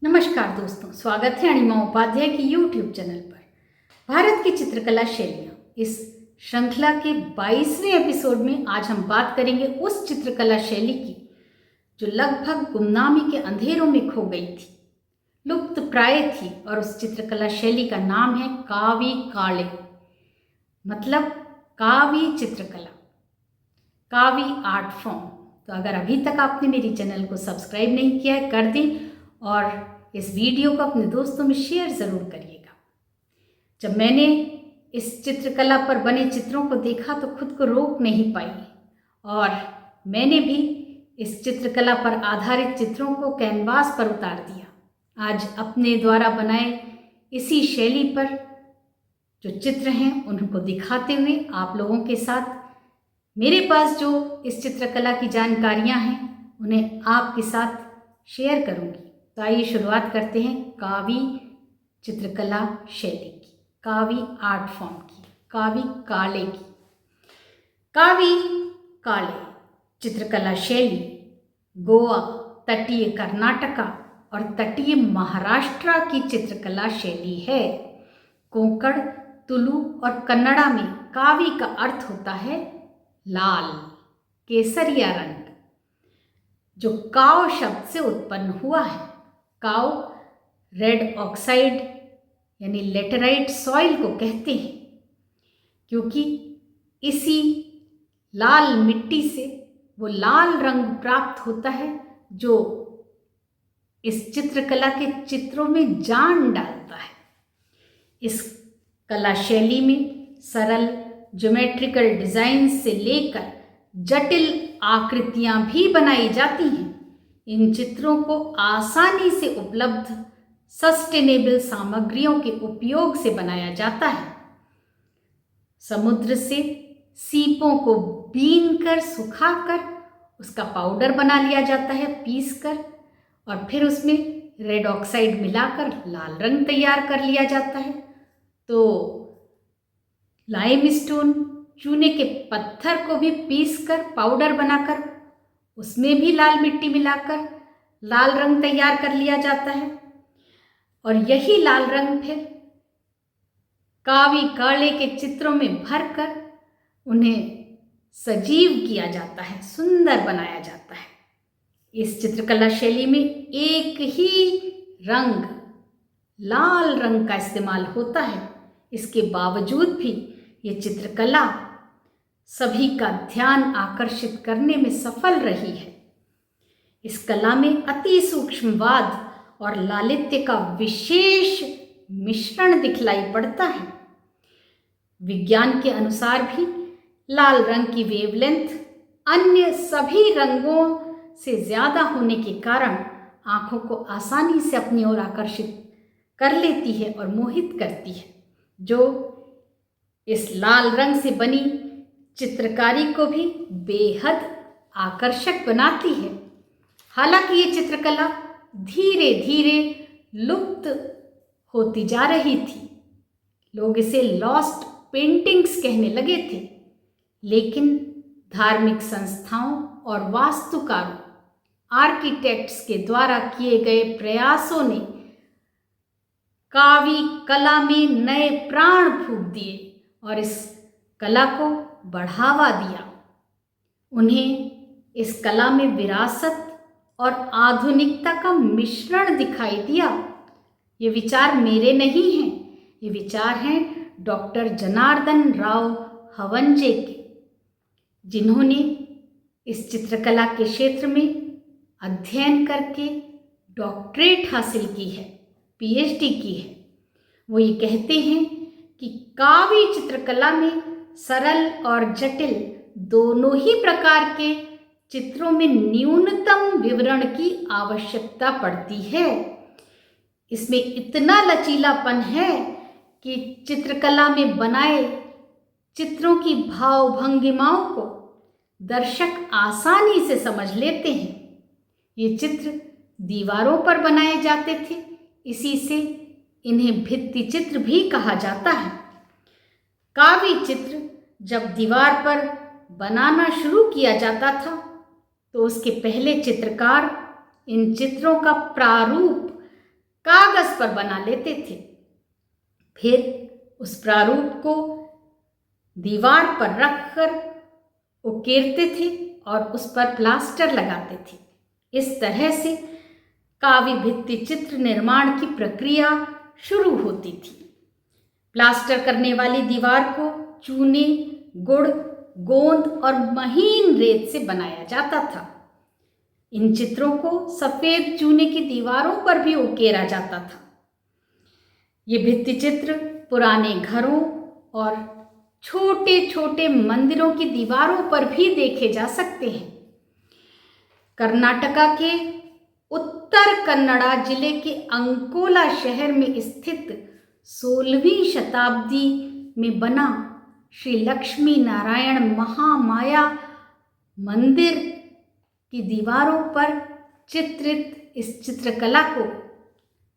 नमस्कार दोस्तों, स्वागत है अणिमा उपाध्याय की YouTube चैनल पर। भारत की चित्रकला शैलियाँ, इस श्रृंखला के 22वें एपिसोड में आज हम बात करेंगे उस चित्रकला शैली की जो लगभग गुमनामी के अंधेरों में खो गई थी, लुप्त प्राय थी। और उस चित्रकला शैली का नाम है कावी काले, मतलब कावी चित्रकला, कावी आर्ट फॉर्म। तो अगर अभी तक आपने मेरी चैनल को सब्सक्राइब नहीं किया है, कर दें और इस वीडियो को अपने दोस्तों में शेयर ज़रूर करिएगा। जब मैंने इस चित्रकला पर बने चित्रों को देखा तो खुद को रोक नहीं पाई और मैंने भी इस चित्रकला पर आधारित चित्रों को कैनवास पर उतार दिया। आज अपने द्वारा बनाए इसी शैली पर जो चित्र हैं उनको दिखाते हुए आप लोगों के साथ मेरे पास जो इस चित्रकला की जानकारियां हैं उन्हें आपके साथ शेयर करूंगी। तो आइए शुरुआत करते हैं कावी चित्रकला शैली की, कावी आर्ट फॉर्म की, कावी काले की। कावी काले चित्रकला शैली गोवा, तटीय कर्नाटका और तटीय महाराष्ट्र की चित्रकला शैली है। कोंकण, तुलु और कन्नड़ा में कावी का अर्थ होता है लाल, केसरिया रंग, जो काव शब्द से उत्पन्न हुआ है। काव रेड ऑक्साइड यानी लेटेराइट सॉइल को कहते हैं, क्योंकि इसी लाल मिट्टी से वो लाल रंग प्राप्त होता है जो इस चित्रकला के चित्रों में जान डालता है। इस कला शैली में सरल ज्योमेट्रिकल डिजाइन से लेकर जटिल आकृतियां भी बनाई जाती हैं। इन चित्रों को आसानी से उपलब्ध सस्टेनेबल सामग्रियों के उपयोग से बनाया जाता है। समुद्र से सीपों को बीनकर सुखाकर उसका पाउडर बना लिया जाता है, पीसकर, और फिर उसमें रेड ऑक्साइड मिलाकर लाल रंग तैयार कर लिया जाता है। तो लाइमस्टोन, चूने के पत्थर को भी पीसकर पाउडर बनाकर उसमें भी लाल मिट्टी मिलाकर लाल रंग तैयार कर लिया जाता है। और यही लाल रंग फिर कावी काले के चित्रों में भरकर उन्हें सजीव किया जाता है, सुंदर बनाया जाता है। इस चित्रकला शैली में एक ही रंग, लाल रंग का इस्तेमाल होता है। इसके बावजूद भी ये चित्रकला सभी का ध्यान आकर्षित करने में सफल रही है। इस कला में अति सूक्ष्मवाद और लालित्य का विशेष मिश्रण दिखलाई पड़ता है। विज्ञान के अनुसार भी लाल रंग की वेवलेंथ अन्य सभी रंगों से ज़्यादा होने के कारण आँखों को आसानी से अपनी ओर आकर्षित कर लेती है और मोहित करती है, जो इस लाल रंग से बनी चित्रकारी को भी बेहद आकर्षक बनाती है। हालांकि ये चित्रकला धीरे धीरे लुप्त होती जा रही थी। लोग इसे लॉस्ट पेंटिंग्स कहने लगे थे, लेकिन धार्मिक संस्थाओं और वास्तुकारों, आर्किटेक्ट्स के द्वारा किए गए प्रयासों ने कावी कला में नए प्राण फूंक दिए और इस कला को बढ़ावा दिया। उन्हें इस कला में विरासत और आधुनिकता का मिश्रण दिखाई दिया। ये विचार मेरे नहीं हैं, ये विचार हैं डॉक्टर जनार्दन राव हवंजे के, जिन्होंने इस चित्रकला के क्षेत्र में अध्ययन करके डॉक्टरेट हासिल की है, PhD की है। वो ये कहते हैं कि कावी चित्रकला में सरल और जटिल दोनों ही प्रकार के चित्रों में न्यूनतम विवरण की आवश्यकता पड़ती है। इसमें इतना लचीलापन है कि चित्रकला में बनाए चित्रों की भाव भंगिमाओं को दर्शक आसानी से समझ लेते हैं। ये चित्र दीवारों पर बनाए जाते थे, इसी से इन्हें भित्ति चित्र भी कहा जाता है। कावी चित्र जब दीवार पर बनाना शुरू किया जाता था तो उसके पहले चित्रकार इन चित्रों का प्रारूप कागज पर बना लेते थे। फिर उस प्रारूप को दीवार पर रखकर उकेरते थे और उस पर प्लास्टर लगाते थे। इस तरह से काव्य भित्ति चित्र निर्माण की प्रक्रिया शुरू होती थी। प्लास्टर करने वाली दीवार को चूने, गुड़, गोंद और महीन रेत से बनाया जाता था। इन चित्रों को सफेद चूने की दीवारों पर भी उकेरा जाता था। ये भित्ति चित्र पुराने घरों और छोटे छोटे मंदिरों की दीवारों पर भी देखे जा सकते हैं। कर्नाटका के उत्तर कन्नड़ा जिले के अंकोला शहर में स्थित 16वीं शताब्दी में बना श्री लक्ष्मी नारायण महामाया मंदिर की दीवारों पर चित्रित इस चित्रकला को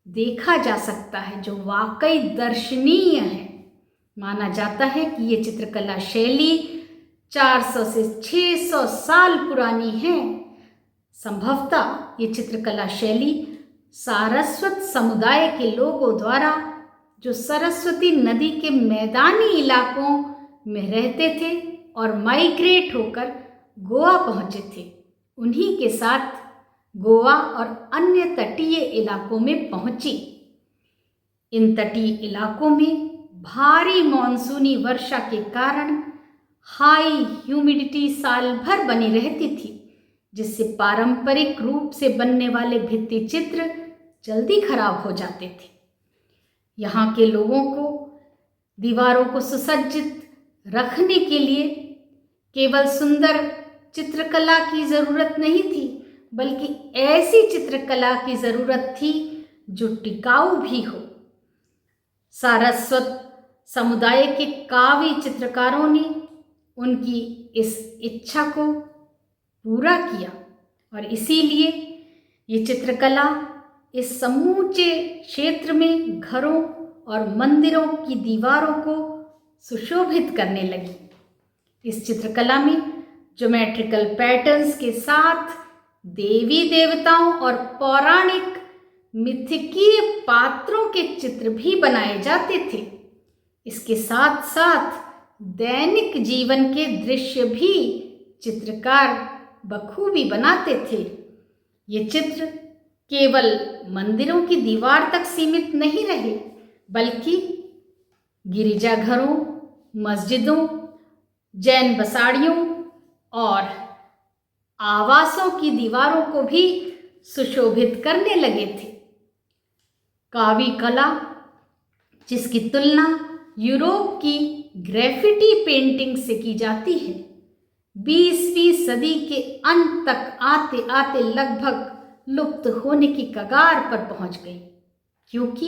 देखा जा सकता है, जो वाकई दर्शनीय है। माना जाता है कि ये चित्रकला शैली 400 से 600 साल पुरानी है। संभवतः ये चित्रकला शैली सारस्वत समुदाय के लोगों द्वारा, जो सरस्वती नदी के मैदानी इलाकों में रहते थे और माइग्रेट होकर गोवा पहुंचे थे, उन्हीं के साथ गोवा और अन्य तटीय इलाकों में पहुंची। इन तटीय इलाकों में भारी मॉनसूनी वर्षा के कारण हाई ह्यूमिडिटी साल भर बनी रहती थी, जिससे पारंपरिक रूप से बनने वाले भित्ति चित्र जल्दी खराब हो जाते थे। यहाँ के लोगों को दीवारों को सुसज्जित रखने के लिए केवल सुंदर चित्रकला की जरूरत नहीं थी, बल्कि ऐसी चित्रकला की जरूरत थी जो टिकाऊ भी हो। सारस्वत समुदाय के काव्य चित्रकारों ने उनकी इस इच्छा को पूरा किया और इसीलिए ये चित्रकला इस समूचे क्षेत्र में घरों और मंदिरों की दीवारों को सुशोभित करने लगी। इस चित्रकला में ज्योमेट्रिकल पैटर्न्स के साथ देवी देवताओं और पौराणिक मिथिकीय पात्रों के चित्र भी बनाए जाते थे। इसके साथ साथ दैनिक जीवन के दृश्य भी चित्रकार बखूबी बनाते थे। ये चित्र केवल मंदिरों की दीवार तक सीमित नहीं रहे, बल्कि गिरिजाघरों, मस्जिदों, जैन बसाड़ियों और आवासों की दीवारों को भी सुशोभित करने लगे थे। कावी कला, जिसकी तुलना यूरोप की ग्रेफिटी पेंटिंग से की जाती है, 20वीं सदी के अंत तक आते आते लगभग लुप्त होने की कगार पर पहुंच गई, क्योंकि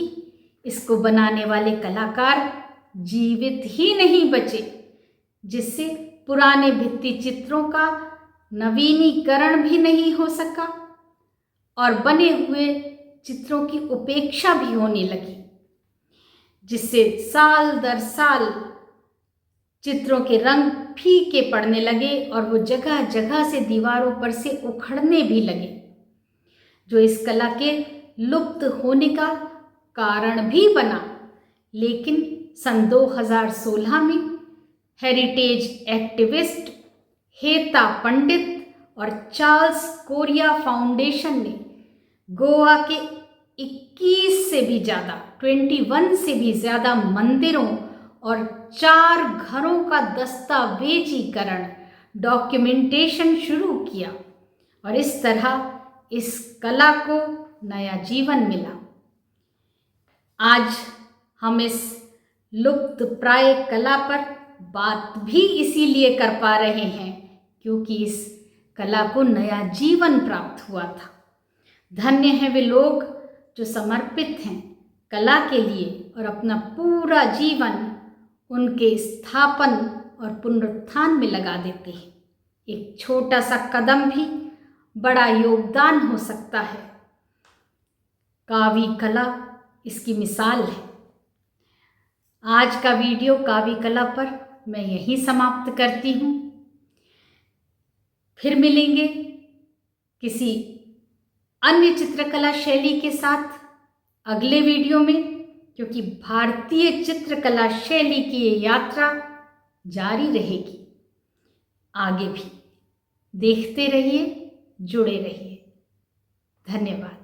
इसको बनाने वाले कलाकार जीवित ही नहीं बचे, जिससे पुराने भित्ति चित्रों का नवीनीकरण भी नहीं हो सका और बने हुए चित्रों की उपेक्षा भी होने लगी, जिससे साल दर साल चित्रों के रंग फीके पड़ने लगे और वो जगह जगह से दीवारों पर से उखड़ने भी लगे, जो इस कला के लुप्त होने का कारण भी बना। लेकिन सन 2016 में हेरिटेज एक्टिविस्ट हेता पंडित और चार्ल्स कोरिया फाउंडेशन ने गोवा के 21 से भी ज़्यादा मंदिरों और 4 घरों का दस्तावेजीकरण, डॉक्यूमेंटेशन शुरू किया और इस तरह इस कला को नया जीवन मिला। आज हम इस लुप्त प्राय कला पर बात भी इसीलिए कर पा रहे हैं क्योंकि इस कला को नया जीवन प्राप्त हुआ था। धन्य हैं वे लोग जो समर्पित हैं कला के लिए और अपना पूरा जीवन उनके स्थापन और पुनरुत्थान में लगा देते हैं। एक छोटा सा कदम भी बड़ा योगदान हो सकता है। कावी कला इसकी मिसाल है। आज का वीडियो कावी कला पर मैं यहीं समाप्त करती हूँ। फिर मिलेंगे किसी अन्य चित्रकला शैली के साथ। अगले वीडियो में, क्योंकि भारतीय चित्रकला शैली की ये यात्रा जारी रहेगी आगे भी। देखते रहिए, जुड़े रहिए। धन्यवाद।